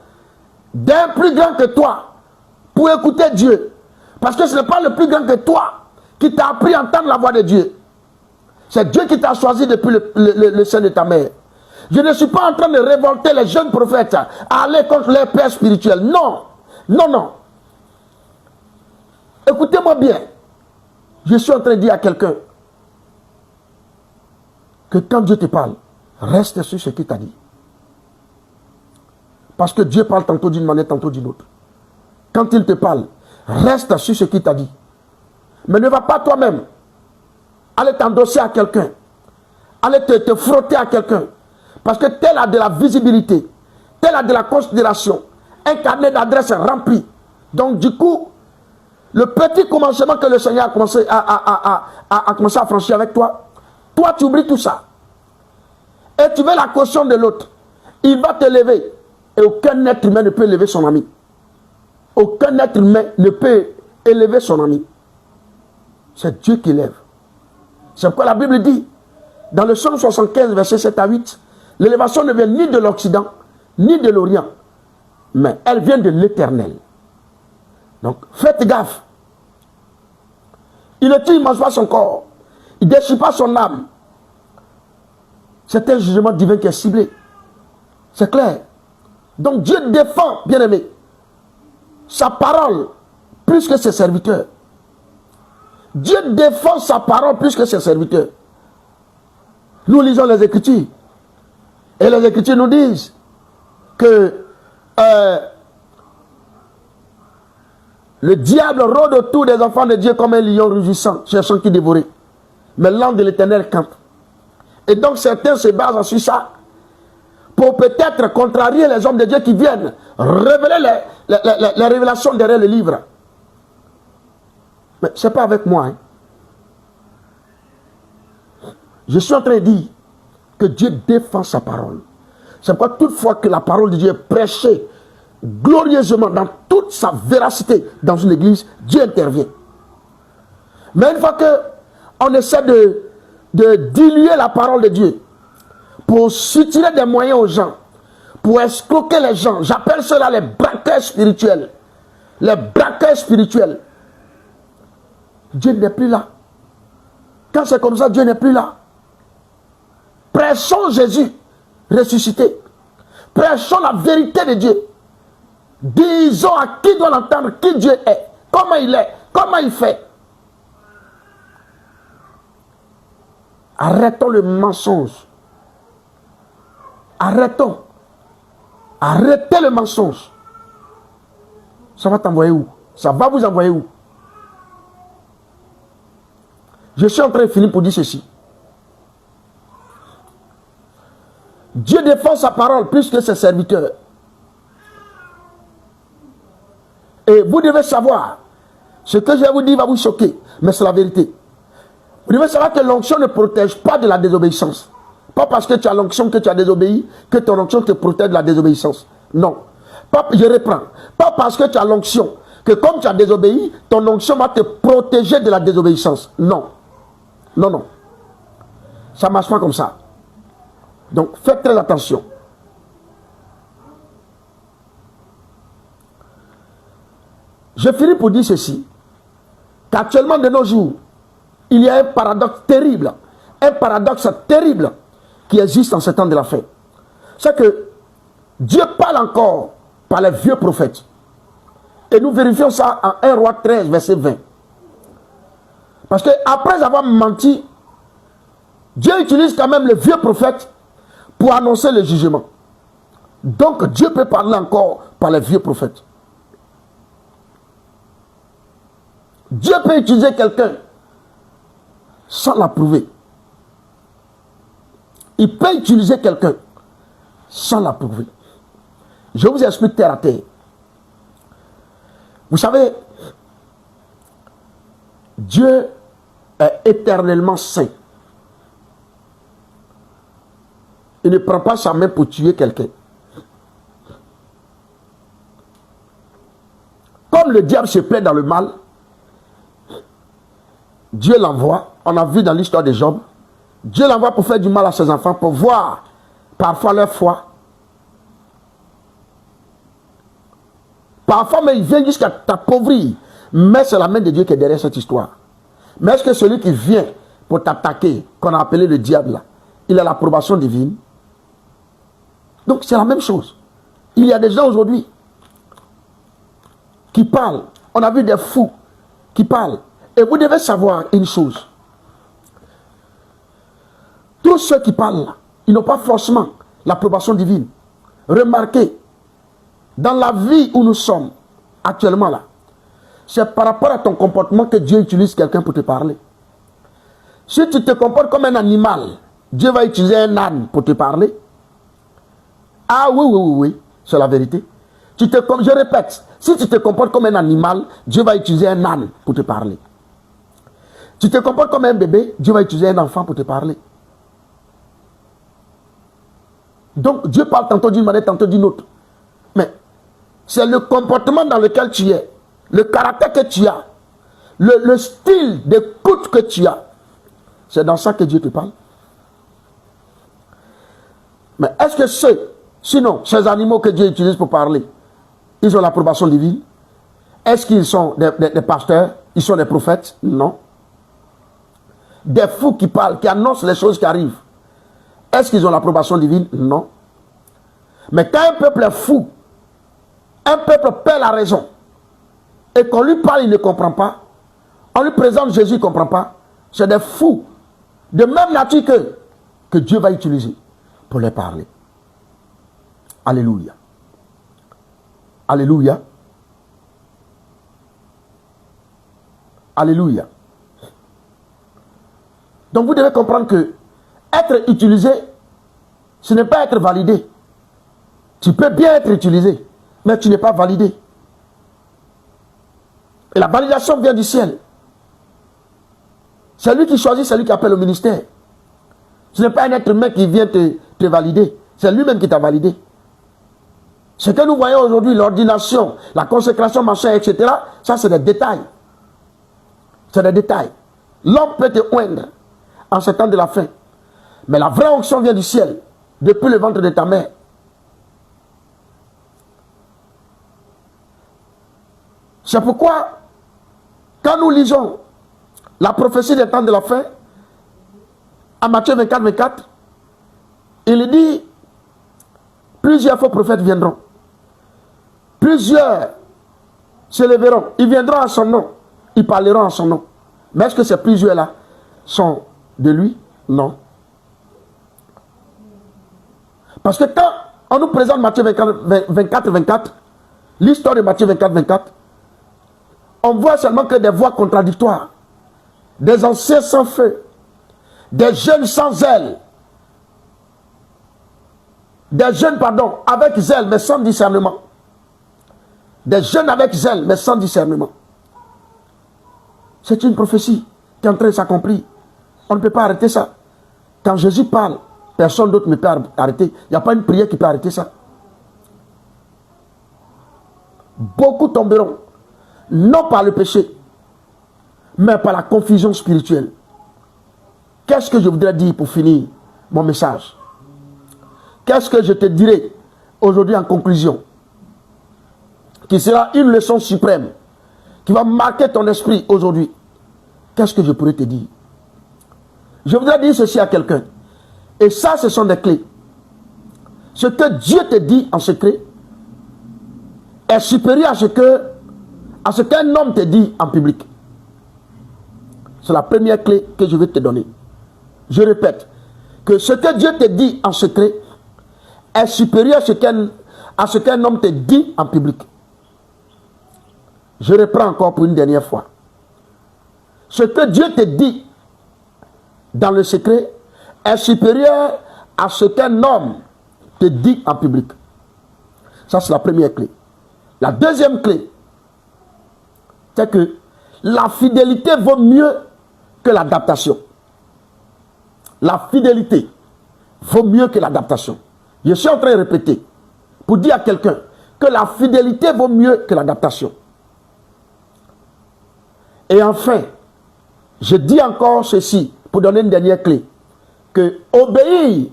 d'un plus grand que toi pour écouter Dieu. Parce que ce n'est pas le plus grand que toi qui t'a appris à entendre la voix de Dieu. C'est Dieu qui t'a choisi depuis le sein de ta mère. Je ne suis pas en train de révolter les jeunes prophètes à aller contre leur père spirituel. Non, non, non. Écoutez-moi bien. Je suis en train de dire à quelqu'un que quand Dieu te parle, reste sur ce qu'il t'a dit. Parce que Dieu parle tantôt d'une manière, tantôt d'une autre. Quand il te parle, reste sur ce qu'il t'a dit. Mais ne va pas toi-même aller t'endosser à quelqu'un, aller te frotter à quelqu'un. Parce que tel a de la visibilité, tel a de la considération, un carnet d'adresse rempli. Donc du coup, Le petit commencement que le Seigneur a commencé à franchir avec toi, toi tu oublies tout ça. Et tu veux la caution de l'autre. Il va te lever. Et aucun être humain ne peut élever son ami. Aucun être humain ne peut élever son ami. C'est Dieu qui élève. C'est pourquoi la Bible dit, dans le Psaume 75, verset 7 à 8, l'élévation ne vient ni de l'Occident, ni de l'Orient, mais elle vient de l'Éternel. Donc, faites gaffe. Il ne tue, il ne mange pas son corps. Il ne déchire pas son âme. C'est un jugement divin qui est ciblé. C'est clair. Donc, Dieu défend, bien-aimé, sa parole plus que ses serviteurs. Dieu défend sa parole plus que ses serviteurs. Nous lisons les Écritures. Et les Écritures nous disent que le diable rôde autour des enfants de Dieu comme un lion rugissant, cherchant qui dévorer. Mais l'ange de l'Éternel campe. Et donc certains se basent sur ça pour peut-être contrarier les hommes de Dieu qui viennent révéler les révélations derrière le livre. Mais ce n'est pas avec moi. Hein. Je suis en train de dire que Dieu défend sa parole. C'est pourquoi toutefois que la parole de Dieu est prêchée glorieusement dans toute sa véracité dans une église, Dieu intervient. Mais une fois qu'on essaie de diluer la parole de Dieu pour soutirer des moyens aux gens, pour escroquer les gens, j'appelle cela les braqueurs spirituels. Les braqueurs spirituels. Dieu n'est plus là. Quand c'est comme ça, Dieu n'est plus là. Prêchons Jésus ressuscité. Prêchons la vérité de Dieu. Disons à qui doit l'entendre qui Dieu est, comment il est, comment il fait. Arrêtons le mensonge. Arrêtons. Arrêtez le mensonge. Ça va t'envoyer où? Ça va vous envoyer où? Je suis en train de finir pour dire ceci. Dieu défend sa parole plus que ses serviteurs. Et vous devez savoir, ce que je vais vous dire va vous choquer, mais c'est la vérité. Vous devez savoir que l'onction ne protège pas de la désobéissance. Pas parce que tu as l'onction que tu as désobéi, que ton onction te protège de la désobéissance. Non. Je reprends. Pas parce que tu as l'onction, que comme tu as désobéi, ton onction va te protéger de la désobéissance. Non. Non, non. Ça ne marche pas comme ça. Donc, faites très attention. Je finis pour dire ceci. Qu'actuellement, de nos jours, il y a un paradoxe terrible. Un paradoxe terrible qui existe en ce temps de la fin. C'est que Dieu parle encore par les vieux prophètes. Et nous vérifions ça en 1 Roi 13, verset 20. Parce qu'après avoir menti, Dieu utilise quand même les vieux prophètes pour annoncer le jugement. Donc Dieu peut parler encore par les vieux prophètes. Dieu peut utiliser quelqu'un sans l'approuver. Il peut utiliser quelqu'un sans l'approuver. Je vous explique terre à terre. Vous savez, Dieu est éternellement saint. Il ne prend pas sa main pour tuer quelqu'un. Comme le diable se plaît dans le mal, Dieu l'envoie. On a vu dans l'histoire de Job. Dieu l'envoie pour faire du mal à ses enfants, pour voir parfois leur foi. Parfois, mais il vient jusqu'à t'appauvrir. Mais c'est la main de Dieu qui est derrière cette histoire. Mais est-ce que celui qui vient pour t'attaquer, qu'on a appelé le diable, là, il a l'approbation divine? Donc c'est la même chose. Il y a des gens aujourd'hui qui parlent. On a vu des fous qui parlent. Et vous devez savoir une chose. Tous ceux qui parlent là, ils n'ont pas forcément l'approbation divine. Remarquez, dans la vie où nous sommes actuellement là, c'est par rapport à ton comportement que Dieu utilise quelqu'un pour te parler. Si tu te comportes comme un animal, Dieu va utiliser un âne pour te parler. Ah oui, c'est la vérité. je répète, si tu te comportes comme un animal, Dieu va utiliser un âne pour te parler. Tu te comportes comme un bébé, Dieu va utiliser un enfant pour te parler. Donc Dieu parle tantôt d'une manière, tantôt d'une autre. Mais c'est le comportement dans lequel tu es, le caractère que tu as, le style d'écoute que tu as. C'est dans ça que Dieu te parle. Mais est-ce que sinon, ces animaux que Dieu utilise pour parler, ils ont l'approbation divine? Est-ce qu'ils sont des pasteurs? Ils sont des prophètes? Non. Des fous qui parlent, qui annoncent les choses qui arrivent. Est-ce qu'ils ont l'approbation divine? Non. Mais quand un peuple est fou, un peuple perd la raison, et qu'on lui parle, il ne comprend pas, on lui présente Jésus, il ne comprend pas, c'est des fous, de même nature que Dieu va utiliser pour les parler. Alléluia. Alléluia. Alléluia. Donc vous devez comprendre que être utilisé, ce n'est pas être validé. Tu peux bien être utilisé, mais tu n'es pas validé. Et la validation vient du ciel. C'est lui qui choisit, c'est lui qui appelle au ministère. Ce n'est pas un être humain qui vient te valider. C'est lui-même qui t'a validé. Ce que nous voyons aujourd'hui, l'ordination, la consécration, machin, etc., ça c'est des détails. C'est des détails. L'homme peut te oindre en ce temps de la fin. Mais la vraie onction vient du ciel, depuis le ventre de ta mère. C'est pourquoi, quand nous lisons la prophétie des temps de la fin, à Matthieu 24, 24, il dit, plusieurs faux prophètes viendront. Plusieurs se lèveront. Ils viendront en son nom. Ils parleront en son nom. Mais est-ce que ces plusieurs-là sont de lui? Non. Parce que quand on nous présente Matthieu 24, 24, l'histoire de Matthieu 24, 24, on voit seulement que des voix contradictoires, des anciens sans feu, des jeunes sans zèle, des jeunes, pardon, avec zèle mais sans discernement, des jeunes avec zèle mais sans discernement. C'est une prophétie qui est en train de s'accomplir. On ne peut pas arrêter ça. Quand Jésus parle, personne d'autre ne peut arrêter. Il n'y a pas une prière qui peut arrêter ça. Beaucoup tomberont, non par le péché, mais par la confusion spirituelle. Qu'est-ce que je voudrais dire pour finir mon message? Qu'est-ce que je te dirai aujourd'hui en conclusion? Qui sera une leçon suprême, qui va marquer ton esprit aujourd'hui. Qu'est-ce que je pourrais te dire? Je voudrais dire ceci à quelqu'un. Et ça, ce sont des clés. Ce que Dieu te dit en secret est supérieur à ce qu'un homme te dit en public. C'est la première clé que je vais te donner. Je répète, que ce que Dieu te dit en secret est supérieur à ce qu'un homme te dit en public. Je reprends encore pour une dernière fois. Ce que Dieu te dit dans le secret est supérieur à ce qu'un homme te dit en public. Ça, c'est la première clé. La deuxième clé, c'est que la fidélité vaut mieux que l'adaptation. La fidélité vaut mieux que l'adaptation. Je suis en train de répéter pour dire à quelqu'un que la fidélité vaut mieux que l'adaptation. Et enfin, je dis encore ceci pour donner une dernière clé, que obéir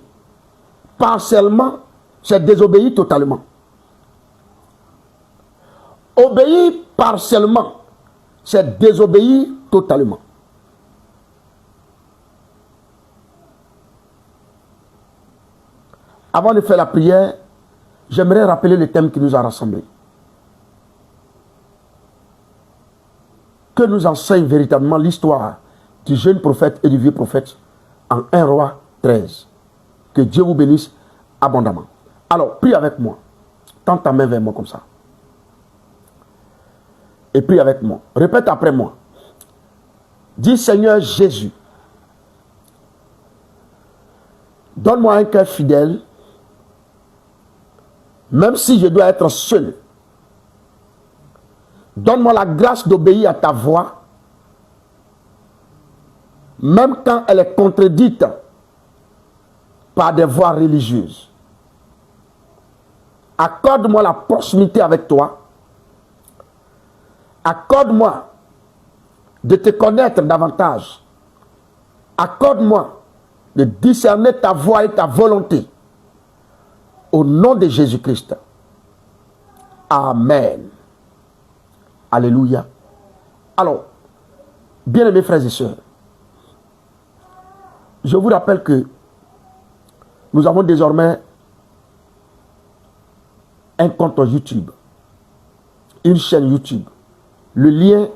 partiellement, c'est désobéir totalement. Obéir partiellement, c'est désobéir totalement. Avant de faire la prière, j'aimerais rappeler le thème qui nous a rassemblés. Que nous enseigne véritablement l'histoire du jeune prophète et du vieux prophète en 1 Roi 13. Que Dieu vous bénisse abondamment. Alors, prie avec moi. Tends ta main vers moi comme ça. Et prie avec moi. Répète après moi. Dis, Seigneur Jésus, donne-moi un cœur fidèle, même si je dois être seul Donne-moi la grâce d'obéir à ta voix, même quand elle est contredite par des voies religieuses. Accorde-moi la proximité avec toi. Accorde-moi de te connaître davantage. Accorde-moi de discerner ta voix et ta volonté. Au nom de Jésus-Christ. Amen. Alléluia. Alors, bien-aimés frères et sœurs, je vous rappelle que nous avons désormais un compte YouTube, une chaîne YouTube. Le lien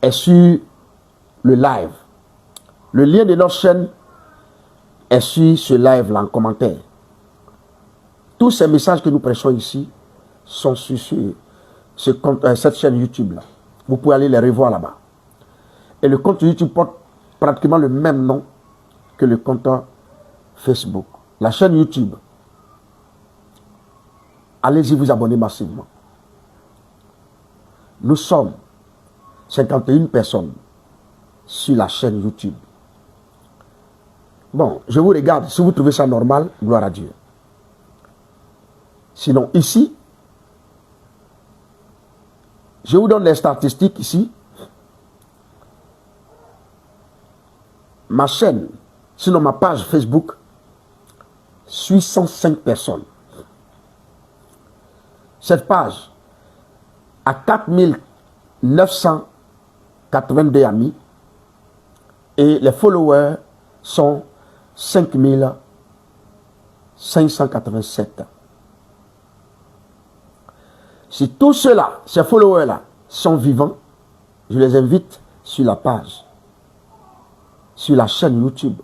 est sur le live. Le lien de notre chaîne est sur ce live-là en commentaire. Tous ces messages que nous prêchons ici sont sur cette chaîne YouTube-là. Vous pouvez aller les revoir là-bas. Et le compte YouTube porte pratiquement le même nom que le compte Facebook. La chaîne YouTube. Allez-y vous abonner massivement. Nous sommes 51 personnes sur la chaîne YouTube. Bon, je vous regarde. Si vous trouvez ça normal, gloire à Dieu. Sinon, ici, je vous donne les statistiques ici. Ma chaîne, sinon ma page Facebook, suit 105 personnes. Cette page a 4982 amis et les followers sont 5587. Si tous ceux-là, ces followers-là, sont vivants, je les invite sur la page, sur la chaîne YouTube.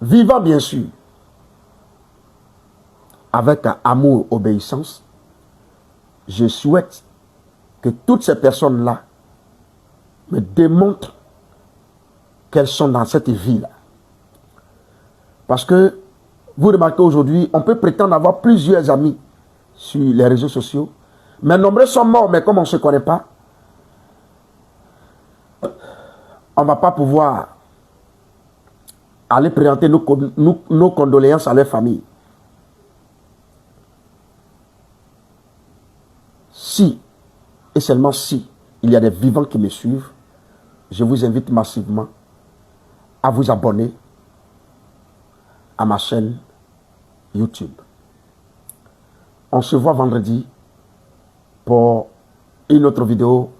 Vivants bien sûr, avec amour, obéissance, je souhaite que toutes ces personnes-là me démontrent qu'elles sont dans cette vie-là. Parce que, vous remarquez aujourd'hui, on peut prétendre avoir plusieurs amis sur les réseaux sociaux, mais nombreux sont morts, mais comme on ne se connaît pas, on ne va pas pouvoir aller présenter nos condoléances à leur famille. Si, et seulement si, il y a des vivants qui me suivent, je vous invite massivement à vous abonner à ma chaîne YouTube. On se voit vendredi pour une autre vidéo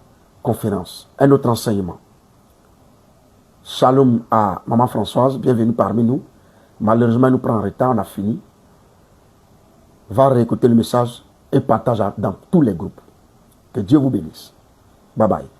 conférence, un autre enseignement. Shalom à Maman Françoise, bienvenue parmi nous. Malheureusement, nous prend en retard, on a fini. Va réécouter le message et partage dans tous les groupes. Que Dieu vous bénisse. Bye bye.